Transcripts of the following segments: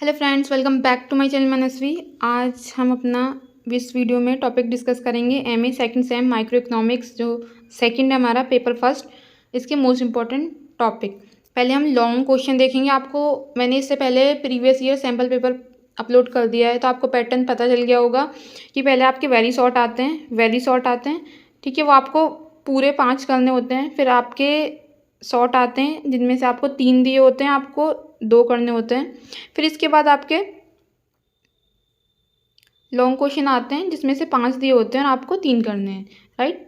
Hello friends, welcome back to my channel Manasvi. आज हम अपना इस वीडियो में टॉपिक डिस्कस करेंगे MA second sem micro economics, जो सेकंड है हमारा पेपर फर्स्ट, इसके मोस्ट इंपॉर्टेंट टॉपिक। पहले हम लॉन्ग क्वेश्चन देखेंगे। आपको मैंने इससे पहले previous year sample paper upload कर दिया है, तो आपको पैटर्न पता चल गया होगा कि पहले आपके वेरी शॉर्ट आते हैं, ठीक है। वो आपको पूरे 5 करने होते हैं। फिर आपके शॉर्ट आते हैं जिनमें से आपको 3 दिए होते हैं, आपको 2 करने होते हैं। फिर इसके बाद आपके लॉन्ग क्वेश्चन आते हैं जिसमें से 5 दिए होते हैं और आपको 3 करने हैं, राइट।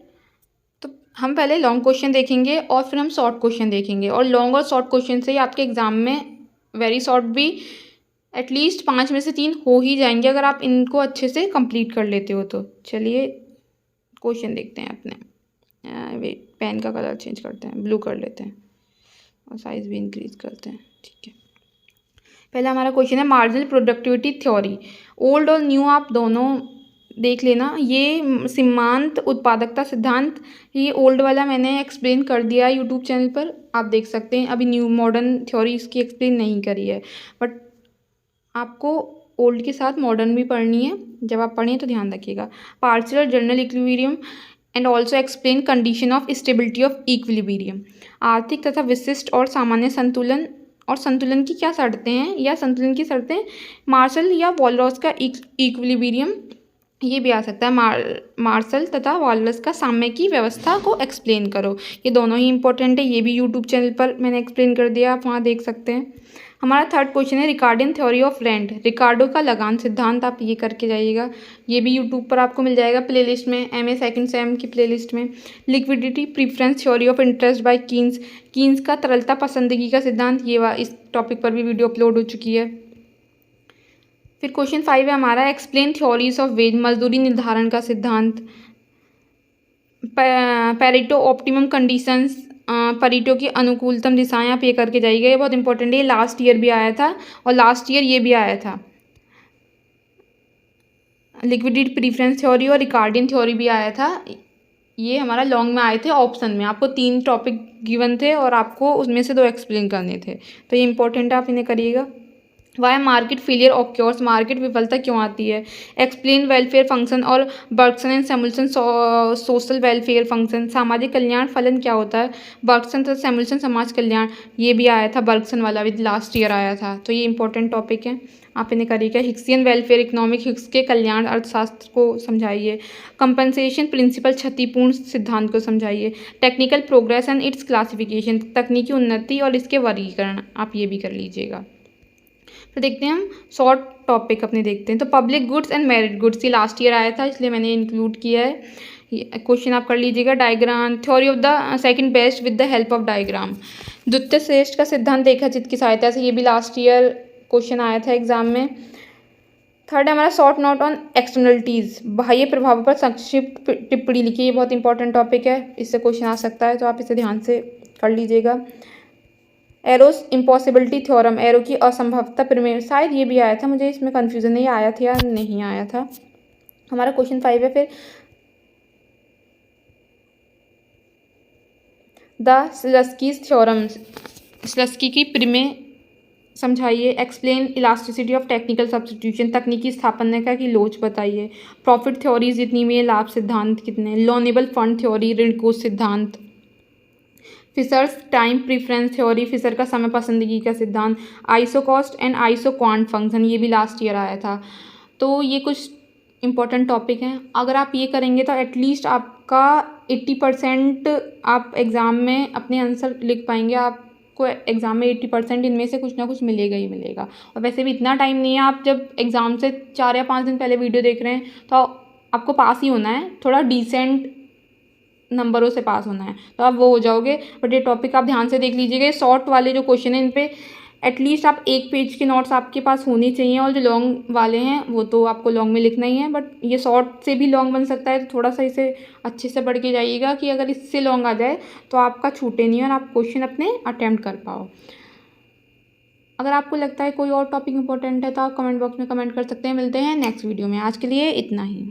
तो हम पहले लॉन्ग क्वेश्चन देखेंगे और फिर हम शॉर्ट क्वेश्चन देखेंगे। और लॉन्ग और शॉर्ट क्वेश्चन से ही आपके एग्जाम में वेरी शॉर्ट भी एटलीस्ट 5 में से 3 हो ही जाएंगे, अगर आप इनको अच्छे से कंप्लीट कर लेते हो तो। चलिए क्वेश्चन देखते हैं अपने। वेट, पेन का कलर चेंज करते हैं, ब्लू कर लेते हैं और साइज़ भी इंक्रीज करते हैं, ठीक है। पहला हमारा क्वेश्चन है मार्जिनल प्रोडक्टिविटी थ्योरी। ओल्ड और न्यू आप दोनों देख लेना। ये सीमांत उत्पादकता सिद्धांत, ये ओल्ड वाला मैंने एक्सप्लेन कर दिया है यूट्यूब चैनल पर, आप देख सकते हैं। अभी न्यू मॉडर्न थ्योरी इसकी एक्सप्लेन नहीं करी है, बट आपको ओल्ड के साथ मॉडर्न भी पढ़नी है। जब आप पढ़ें तो ध्यान रखिएगा। Partial general equilibrium and also explain condition of stability of equilibrium. आर्थिक तथा विशिष्ट और सामान्य संतुलन, और संतुलन की क्या शर्तें हैं या संतुलन की शर्तें, मार्शल या वॉलरॉस का इक्विलिब्रियम, ये भी आ सकता है। मार्शल तथा वॉलरॉस का साम्य की व्यवस्था को एक्सप्लेन करो। ये दोनों ही इंपॉर्टेंट है, ये भी यूट्यूब चैनल पर मैंने एक्सप्लेन कर दिया, आप वहाँ देख सकते हैं। हमारा थर्ड क्वेश्चन है रिकार्डियन थ्योरी ऑफ रेंट, रिकार्डो का लगान सिद्धांत, आप ये करके जाइएगा। ये भी यूट्यूब पर आपको मिल जाएगा प्लेलिस्ट में, एमए सेकंड सेम की प्लेलिस्ट में। Liquidity preference theory of interest by Keynes, Keynes का तरलता पसंदगी का सिद्धांत, ये इस टॉपिक पर भी वीडियो अपलोड हो चुकी है। फिर क्वेश्चन 5 है हमारा एक्सप्लेन थ्योरीज ऑफ वेज, मजदूरी निर्धारण का सिद्धांत। पेरेटो ऑप्टिमम कंडीशंस, परीटो की अनुकूलतम दिशाएं, आप ये करके जाइएगा। ये बहुत इंपॉर्टेंट है, ये लास्ट ईयर भी आया था और लास्ट ईयर ये भी आया था। लिक्विडिटी प्रीफरेंस थ्योरी और रिकार्डियन थ्योरी भी आया था। ये हमारा लॉन्ग में आए थे ऑप्शन में, आपको 3 टॉपिक गिवन थे और आपको उसमें से 2 एक्सप्लेन करने थे, तो ये इंपॉर्टेंट है, आप इन्हें करिएगा। Y market failure occurs, market विफलता क्यों आती है। एक्सप्लेन वेलफेयर फंक्शन और Bergson and Samuelson social welfare function, सामाजिक कल्याण फलन क्या होता है। बर्गसन तथा सैमुअल्सन समाज कल्याण, ये भी आया था, बर्गसन वाला भी लास्ट ईयर आया था, तो ये इंपॉर्टेंट टॉपिक है, आप इन्हें करिएगा। हिक्सियन वेलफेयर इकोनॉमिक, हिक्स के कल्याण अर्थशास्त्र को समझाइए। कंपनसेशन प्रिंसिपल, क्षतिपूर्ण सिद्धांत को समझाइए। Technical progress and it's classification, तकनीकी उन्नति और इसके वर्गीकरण, आप ये भी कर लीजिएगा। तो देखते हैं हम शॉर्ट टॉपिक अपने देखते हैं। तो public goods and merit goods, ये लास्ट ईयर आया था, इसलिए मैंने इंक्लूड किया है। ये क्वेश्चन आप कर लीजिएगा। Diagram theory of the second best with the help of diagram, द्वितीय श्रेष्ठ का सिद्धांत रेखाचित्र की सहायता से, ये भी लास्ट ईयर क्वेश्चन आया था एग्जाम में। थर्ड है हमारा शॉर्ट नोट ऑन एक्सटर्नलिटीज़, बाह्य प्रभावों पर संक्षिप्त टिप्पणी लिखिए, ये बहुत इंपॉर्टेंट टॉपिक है, इससे क्वेश्चन आ सकता है, तो आप इसे ध्यान से कर लीजिएगा। एरोस इम्पॉसिबिलिटी थ्योरम, एरो की असंभवता प्रमेय, शायद ये भी आया था, मुझे इसमें कन्फ्यूजन नहीं आया था या नहीं आया था। हमारा क्वेश्चन 5 है फिर द स्लस्कीज थ्योरम, स्लस्की की प्रमेय समझाइए। Explain elasticity of technical substitution, तकनीकी स्थापना की लोच बताइए। प्रॉफिट थ्योरीज जितनी में, लाभ सिद्धांत कितने। लोनेबल फंड थ्योरी, ऋण कोष सिद्धांत। Fisher's time preference theory, Fisher का समय पसंदगी का सिद्धांत। आइसोकॉस्ट एंड आइसोक्वांट फंक्शन, ये भी लास्ट ईयर आया था। तो ये कुछ इंपॉर्टेंट टॉपिक हैं, अगर आप ये करेंगे तो एटलीस्ट आपका 80% आप एग्ज़ाम में अपने आंसर लिख पाएंगे। आपको एग्ज़ाम में 80% इनमें से कुछ ना कुछ मिलेगा ही मिलेगा। और वैसे भी इतना टाइम नहीं है, आप जब एग्ज़ाम से 4 या 5 दिन पहले वीडियो देख रहे हैं तो आपको पास ही होना है, थोड़ा डिसेंट नंबरों से पास होना है, तो आप वो हो जाओगे। बट ये टॉपिक आप ध्यान से देख लीजिएगा। शॉर्ट वाले जो क्वेश्चन हैं इन पे एटलीस्ट आप 1 पेज के नोट्स आपके पास होने चाहिए, और जो लॉन्ग वाले हैं वो तो आपको लॉन्ग में लिखना ही है, बट ये शॉर्ट से भी लॉन्ग बन सकता है, तो थोड़ा सा इसे अच्छे से पढ़ के जाइएगा कि अगर इससे लॉन्ग आ जाए तो आपका छूटे नहीं और आप क्वेश्चन अपने अटैम्प्ट कर पाओ। अगर आपको लगता है कोई और टॉपिक इंपॉर्टेंट है तो आप कमेंट बॉक्स में कमेंट कर सकते हैं। मिलते हैं नेक्स्ट वीडियो में, आज के लिए इतना ही।